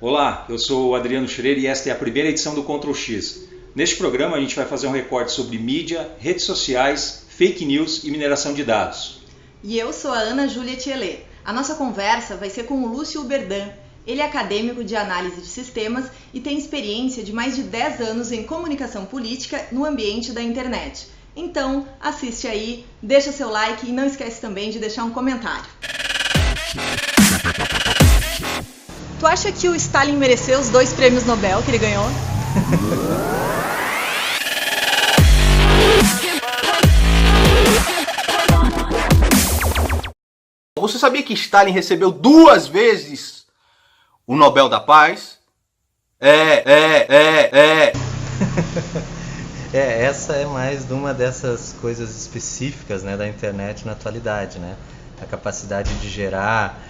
Olá, eu sou o Adriano Schroeder e esta é a primeira edição do Ctrl X. Neste programa a gente vai fazer um recorte sobre mídia, redes sociais, fake news e mineração de dados. E eu sou a Ana Júlia Thielê. A nossa conversa vai ser com o Lúcio Uberdan. Ele é acadêmico de análise de sistemas e tem experiência de mais de 10 anos em comunicação política no ambiente da internet. Então, assiste aí, deixa seu like e não esquece também de deixar um comentário. Tu acha que o Stalin mereceu os 2 prêmios Nobel que ele ganhou? Você sabia que Stalin recebeu 2 vezes o Nobel da Paz? Essa é mais de uma dessas coisas específicas, né, da internet na atualidade, né? A capacidade de gerar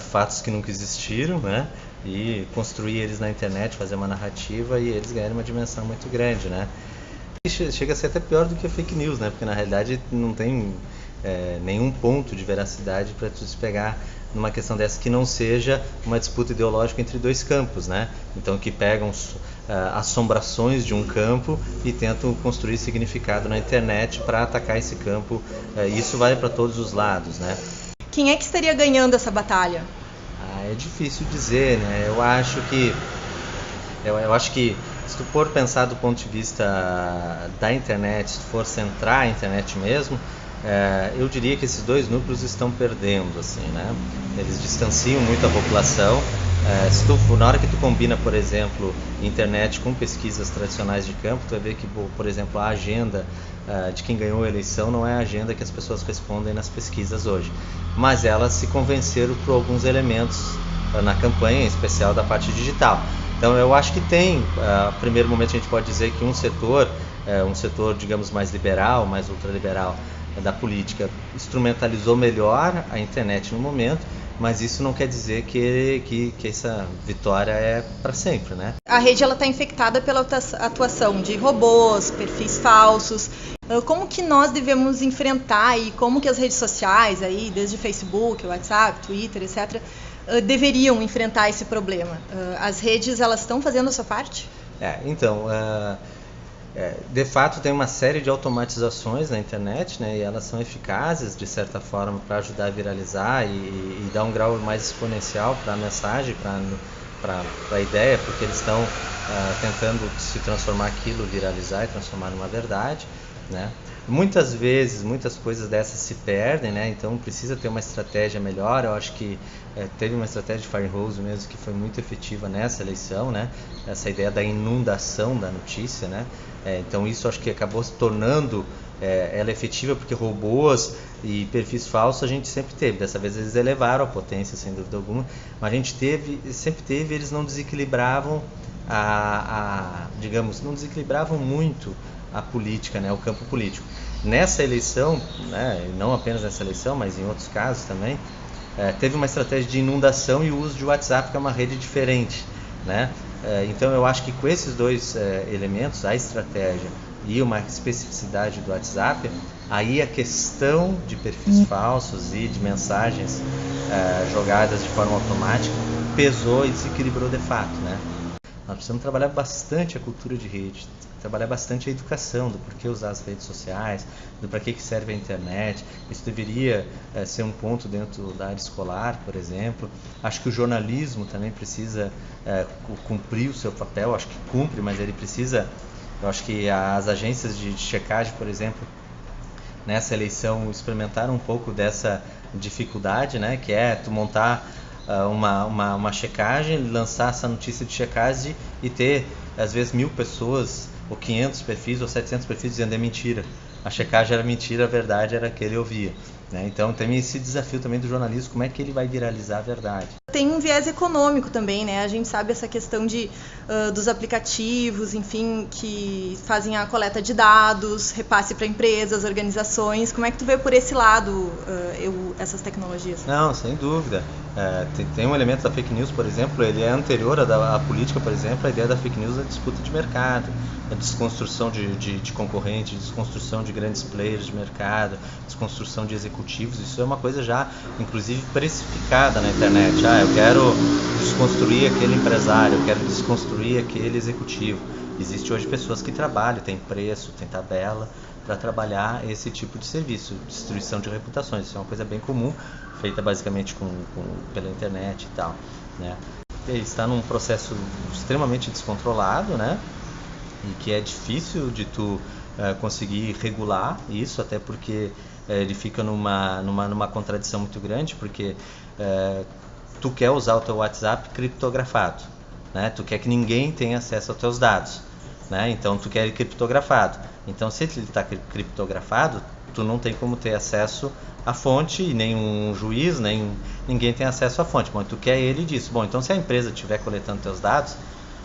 fatos que nunca existiram, né? E construir eles na internet, fazer uma narrativa e eles ganharem uma dimensão muito grande, né? E chega a ser até pior do que a fake news, né? Porque na realidade não tem nenhum ponto de veracidade para tu se pegar numa questão dessa que não seja uma disputa ideológica entre 2 campos, né? Então que pegam assombrações de um campo e tentam construir significado na internet para atacar esse campo. Isso vale para todos os lados, né? Quem é que estaria ganhando essa batalha? É difícil dizer, né? Eu acho que se tu for pensar do ponto de vista da internet, se tu for centrar a internet mesmo, eu diria que esses 2 núcleos estão perdendo, assim, né? Eles distanciam muito a população. Na hora que tu combina, por exemplo, internet com pesquisas tradicionais de campo, tu vai ver que, por exemplo, a agenda de quem ganhou a eleição não é a agenda que as pessoas respondem nas pesquisas hoje, mas elas se convenceram por alguns elementos na campanha, em especial da parte digital. Então eu acho que tem, primeiro momento a gente pode dizer que um setor, digamos mais liberal, mais ultraliberal da política, instrumentalizou melhor a internet no momento, mas isso não quer dizer que essa vitória é para sempre, né? A rede está infectada pela atuação de robôs, perfis falsos. Como que nós devemos enfrentar e como que as redes sociais, aí, desde Facebook, WhatsApp, Twitter, etc., deveriam enfrentar esse problema? As redes elas estão fazendo a sua parte? De fato tem uma série de automatizações na internet, né, e elas são eficazes de certa forma para ajudar a viralizar e dar um grau mais exponencial para a mensagem, para a ideia, porque eles estão tentando se transformar aquilo, viralizar e transformar numa verdade, né? Muitas vezes, muitas coisas dessas se perdem, né? Então precisa ter uma estratégia melhor. Eu acho que teve uma estratégia de Firehose mesmo que foi muito efetiva nessa eleição, né? Essa ideia da inundação da notícia, né? Então isso acho que acabou se tornando ela efetiva, porque robôs e perfis falsos a gente sempre teve. Dessa vez eles elevaram a potência, sem dúvida alguma, mas a gente sempre teve, eles não desequilibravam digamos, não desequilibravam muito a política, né, o campo político. Nessa eleição, né, não apenas nessa eleição, mas em outros casos também, teve uma estratégia de inundação e o uso de WhatsApp, que é uma rede diferente, né? Então eu acho que com esses 2 elementos, a estratégia e uma especificidade do WhatsApp, aí a questão de perfis falsos e de mensagens jogadas de forma automática pesou e desequilibrou de fato, né? Nós precisamos trabalhar bastante a cultura de rede, trabalhar bastante a educação do porquê usar as redes sociais, do para que serve a internet. Isso deveria ser um ponto dentro da área escolar, por exemplo. Acho que o jornalismo também precisa cumprir o seu papel, acho que cumpre, mas ele precisa. Eu acho que as agências de checagem, por exemplo, nessa eleição experimentaram um pouco dessa dificuldade, né, que é tu montar uma checagem, lançar essa notícia de checagem e ter, às vezes, 1000 pessoas, ou 500 perfis, ou 700 perfis dizendo é mentira. A checagem era mentira, a verdade era que ele ouvia, né? Então tem esse desafio também do jornalismo, como é que ele vai viralizar a verdade. Tem um viés econômico também, né? A gente sabe essa questão dos aplicativos, enfim, que fazem a coleta de dados, repasse para empresas, organizações. Como é que tu vê por esse lado essas tecnologias? Não, sem dúvida. Tem um elemento da fake news, por exemplo, ele é anterior à política, por exemplo, a ideia da fake news é a disputa de mercado, a desconstrução de concorrentes, desconstrução de grandes players de mercado, desconstrução de executivos. Isso é uma coisa já, inclusive, precificada na internet. Eu quero desconstruir aquele empresário, eu quero desconstruir aquele executivo. Existe hoje pessoas que trabalham, tem preço, tem tabela, para trabalhar esse tipo de serviço, destruição de reputações. Isso é uma coisa bem comum, feita basicamente pela internet e tal, né? Ele está num processo extremamente descontrolado, né? E que é difícil de tu conseguir regular isso, até porque ele fica numa contradição muito grande, porque tu quer usar o teu WhatsApp criptografado, né? Tu quer que ninguém tenha acesso aos teus dados, né? Então tu quer ele criptografado. Então se ele está criptografado, tu não tem como ter acesso à fonte, e nem um juiz, ninguém tem acesso à fonte. Bom, tu quer ele disso. Bom, então se a empresa estiver coletando teus dados,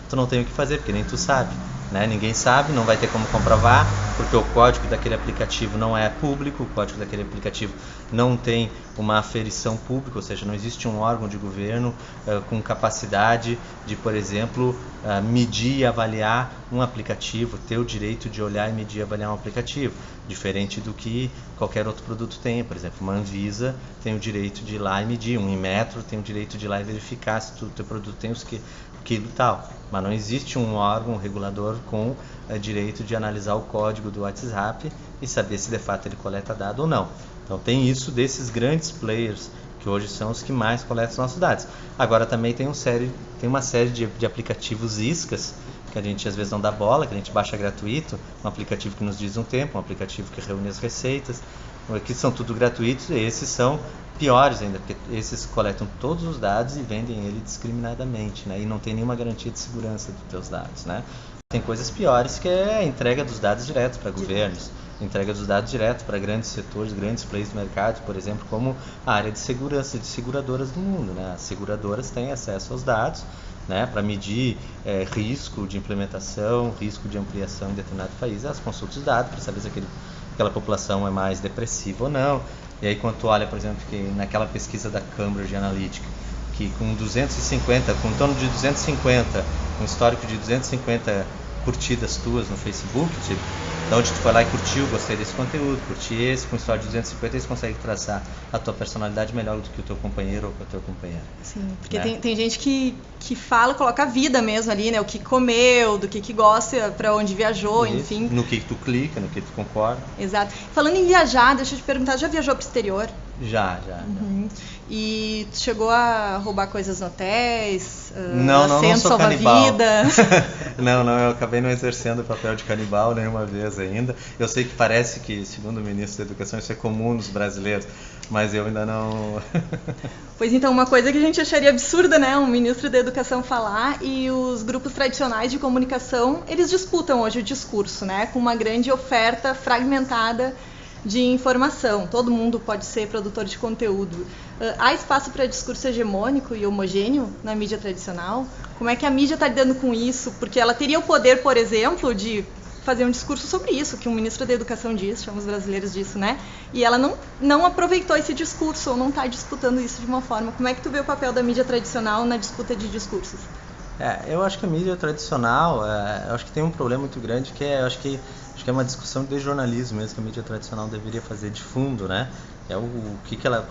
tu não tem o que fazer, porque nem tu sabe, né? Ninguém sabe, não vai ter como comprovar, porque o código daquele aplicativo não é público, o código daquele aplicativo não tem uma aferição pública, ou seja, não existe um órgão de governo com capacidade de, por exemplo, medir e avaliar um aplicativo, ter o direito de olhar e medir e avaliar um aplicativo, diferente do que qualquer outro produto tem. Por exemplo, uma Anvisa tem o direito de ir lá e medir, um Inmetro tem o direito de ir lá e verificar se o teu produto tem aquilo tal, mas não existe um órgão regulador com direito de analisar o código do WhatsApp e saber se de fato ele coleta dado ou não. Então tem isso desses grandes players que hoje são os que mais coletam os nossos dados. Agora também tem uma série de aplicativos iscas que a gente às vezes não dá bola, que a gente baixa gratuito, um aplicativo que nos diz um tempo, um aplicativo que reúne as receitas, que são tudo gratuitos, e esses são piores ainda, porque esses coletam todos os dados e vendem ele discriminadamente, né? E não tem nenhuma garantia de segurança dos teus dados, né? Tem coisas piores, que é a entrega dos dados diretos para governos, entrega dos dados diretos para grandes setores, grandes players do mercado, por exemplo, como a área de segurança de seguradoras do mundo, né? As seguradoras têm acesso aos dados, né, para medir risco de implementação, risco de ampliação em determinado país. Elas consultam os dados para saber se aquela população é mais depressiva ou não. E aí quando tu olha, por exemplo, que naquela pesquisa da Cambridge Analytica, que com em torno de 250, um histórico de 250 curtidas tuas no Facebook, tipo, da onde tu foi lá e curtiu, gostei desse conteúdo, curti esse, com história de 250, eles conseguem traçar a tua personalidade melhor do que o teu companheiro ou a tua companheira. Sim, porque né? tem gente que fala, coloca a vida mesmo ali, né? O que comeu, do que gosta, para onde viajou, isso, enfim. No que tu clica, no que tu concorda. Exato. Falando em viajar, deixa eu te perguntar, já viajou para o exterior? Já. E tu chegou a roubar coisas no hotéis? Não sou canibal. Não, eu acabei não exercendo o papel de canibal nenhuma vez ainda. Eu sei que parece que, segundo o ministro da Educação, isso é comum nos brasileiros, mas eu ainda não... Pois então, uma coisa que a gente acharia absurda, né? Um ministro da Educação falar, e os grupos tradicionais de comunicação, eles disputam hoje o discurso, né? Com uma grande oferta fragmentada de informação. Todo mundo pode ser produtor de conteúdo. Há espaço para discurso hegemônico e homogêneo na mídia tradicional? Como é que a mídia está lidando com isso? Porque ela teria o poder, por exemplo, de fazer um discurso sobre isso, que um ministro da Educação diz, chamamos brasileiros disso, né? E ela não aproveitou esse discurso, ou não está disputando isso de uma forma. Como é que tu vê o papel da mídia tradicional na disputa de discursos? Eu acho que a mídia tradicional, eu acho que tem um problema muito grande, que é, acho que é uma discussão de jornalismo mesmo, que a mídia tradicional deveria fazer de fundo, né? Qual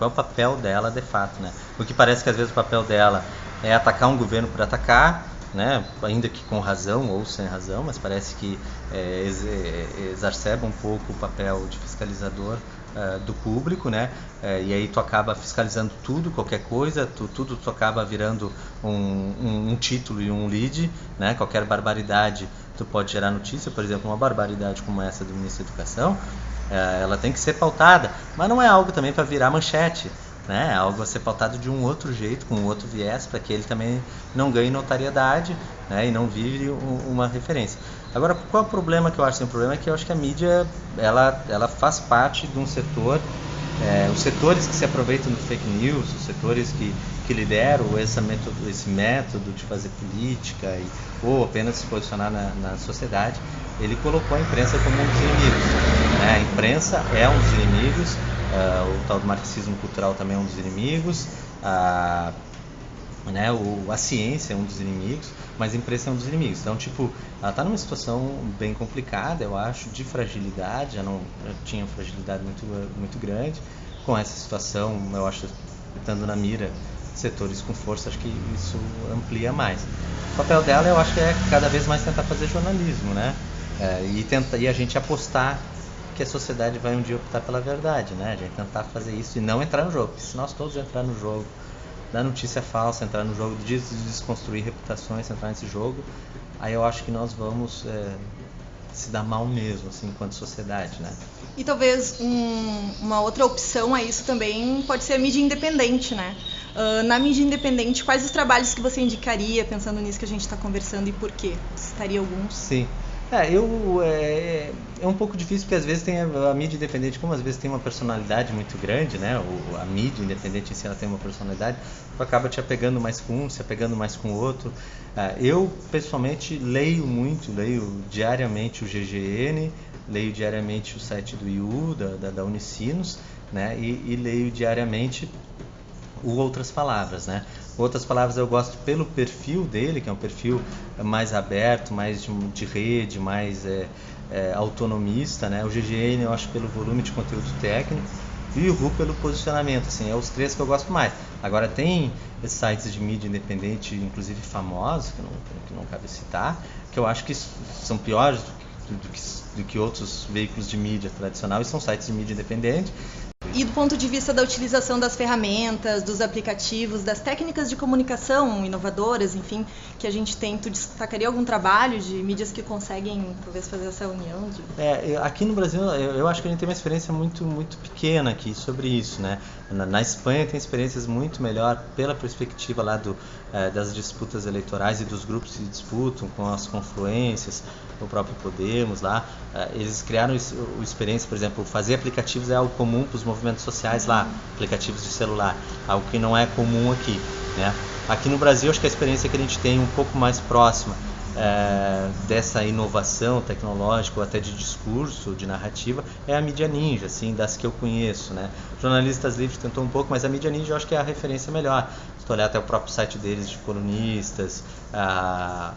é o papel dela de fato, né? Porque parece que às vezes o papel dela é atacar um governo por atacar, né? Ainda que com razão ou sem razão, mas parece que exacerba um pouco o papel de fiscalizador do público, né? E aí tu acaba fiscalizando tudo, qualquer coisa, tudo tu acaba virando um título e um lead, né? Qualquer barbaridade tu pode gerar notícia. Por exemplo, uma barbaridade como essa do ministro da Educação, ela tem que ser pautada, mas não é algo também para virar manchete, né? É algo a ser pautado de um outro jeito, com um outro viés, para que ele também não ganhe notariedade, né? E não vire uma referência. Agora, qual é o problema que eu acho? O problema é que eu acho que a mídia ela faz parte de um setor, os setores que se aproveitam do fake news, os setores que lideram esse método de fazer política ou apenas se posicionar na sociedade. Ele colocou a imprensa como um dos inimigos, né? A imprensa é um dos inimigos, o tal do marxismo cultural também é um dos inimigos, a ciência é um dos inimigos, mas a imprensa é um dos inimigos. Então, ela está numa situação bem complicada, eu acho, de fragilidade, já tinha fragilidade muito grande. Com essa situação, eu acho, estando na mira setores com força, acho que isso amplia mais. O papel dela, eu acho que é cada vez mais tentar fazer jornalismo, né? E a gente apostar que a sociedade vai um dia optar pela verdade, né? A gente tentar fazer isso e não entrar no jogo. Porque se nós todos entrar no jogo da notícia falsa, entrar no jogo de desconstruir reputações, entrar nesse jogo, aí eu acho que nós vamos se dar mal mesmo, assim, enquanto sociedade, né? E talvez uma outra opção a isso também pode ser a mídia independente, né? Na mídia independente, quais os trabalhos que você indicaria, pensando nisso que a gente está conversando, e por quê? Citaria alguns? Sim. É um pouco difícil, porque às vezes tem a mídia independente, como às vezes tem uma personalidade muito grande, né? A mídia independente em si, ela tem uma personalidade, acaba te apegando mais com um, se apegando mais com o outro. Eu, pessoalmente, leio diariamente o GGN, leio diariamente o site do IU, da Unicinos, né? E leio diariamente o Outras Palavras, né? Outras Palavras eu gosto pelo perfil dele, que é um perfil mais aberto, mais de rede, mais autonomista, né? O GGN eu acho pelo volume de conteúdo técnico e o RU pelo posicionamento, assim, é os três que eu gosto mais. Agora tem sites de mídia independente, inclusive famosos, que não cabe citar, que eu acho que são piores do que outros veículos de mídia tradicional, e são sites de mídia independente. E do ponto de vista da utilização das ferramentas, dos aplicativos, das técnicas de comunicação inovadoras, enfim, que a gente tem, tu destacaria algum trabalho de mídias que conseguem, talvez, fazer essa união? Aqui no Brasil, eu acho que a gente tem uma experiência muito, muito pequena aqui sobre isso, né? Na Espanha tem experiências muito melhor pela perspectiva lá das disputas eleitorais e dos grupos que se disputam com as confluências, o próprio Podemos lá. Eles criaram experiência, por exemplo, fazer aplicativos é algo comum para os movimentos sociais lá, aplicativos de celular, algo que não é comum aqui, né? Aqui no Brasil, acho que a experiência que a gente tem um pouco mais próxima dessa inovação tecnológica ou até de discurso, de narrativa, é a mídia ninja, assim, das que eu conheço, né? Jornalistas Livres tentou um pouco, mas a mídia ninja eu acho que é a referência melhor. Se tu olhar até o próprio site deles de colunistas, a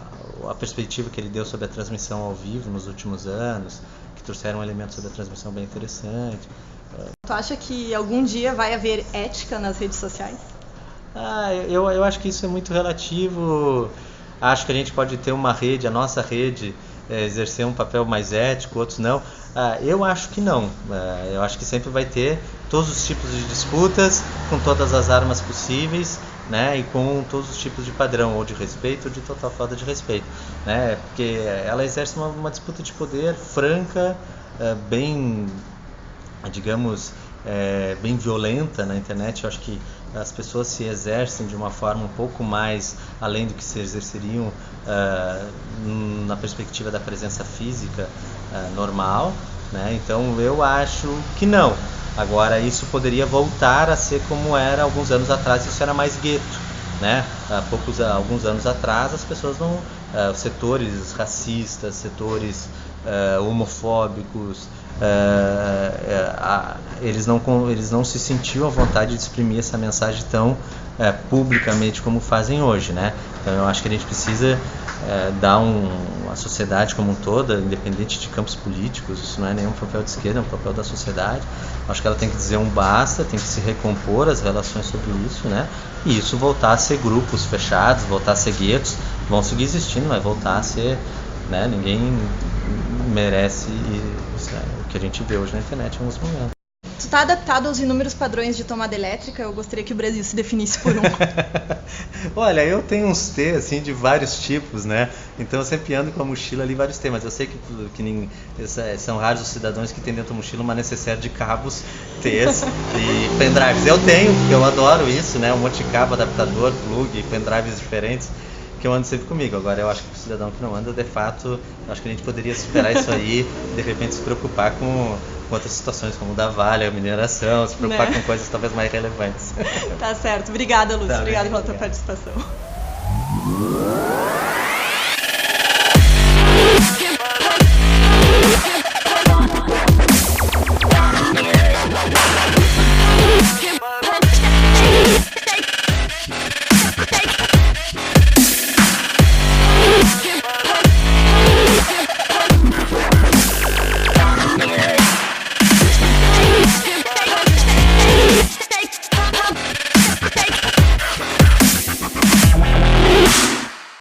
perspectiva que ele deu sobre a transmissão ao vivo nos últimos anos, que trouxeram um elemento sobre a transmissão bem interessante. Tu acha que algum dia vai haver ética nas redes sociais? Eu acho que isso é muito relativo. Acho que a gente pode ter uma rede, a nossa rede, exercer um papel mais ético, outros não. Eu acho que não. Eu acho que sempre vai ter todos os tipos de disputas, com todas as armas possíveis, né, e com todos os tipos de padrão, ou de respeito ou de total falta de respeito, né, porque ela exerce uma disputa de poder franca, bem, digamos, bem violenta na internet. Eu acho que as pessoas se exercem de uma forma um pouco mais além do que se exerceriam na perspectiva da presença física normal, né? Então eu acho que não. Agora isso poderia voltar a ser como era alguns anos atrás, isso era mais gueto, né? Alguns anos atrás as pessoas não, setores racistas, setores homofóbicos, eles não se sentiam à vontade de exprimir essa mensagem tão publicamente como fazem hoje, né? Então eu acho que a gente precisa dar a sociedade como um toda, independente de campos políticos, isso não é nenhum papel de esquerda, é um papel da sociedade. Acho que ela tem que dizer um basta, tem que se recompor as relações sobre isso, né? E isso voltar a ser grupos fechados, voltar a ser guetos, vão seguir existindo, mas voltar a ser, né? Ninguém merece o que a gente vê hoje na internet em alguns momentos. Tu está adaptado aos inúmeros padrões de tomada elétrica? Eu gostaria que o Brasil se definisse por um. Olha, eu tenho uns T assim, de vários tipos, né? Então eu sempre ando com a mochila ali vários T, mas eu sei que são raros os cidadãos que têm dentro da mochila uma necessaire de cabos T's e pendrives. Eu tenho, porque eu adoro isso, né? Um monte de cabo, adaptador, plug, pendrives diferentes, que eu ando sempre comigo. Agora eu acho que o cidadão que não anda, de fato, eu acho que a gente poderia superar isso aí e de repente se preocupar com outras situações como da Vale, a mineração, se preocupar com coisas talvez mais relevantes. Tá certo. Obrigada, Lúcio. Obrigada pela tua participação.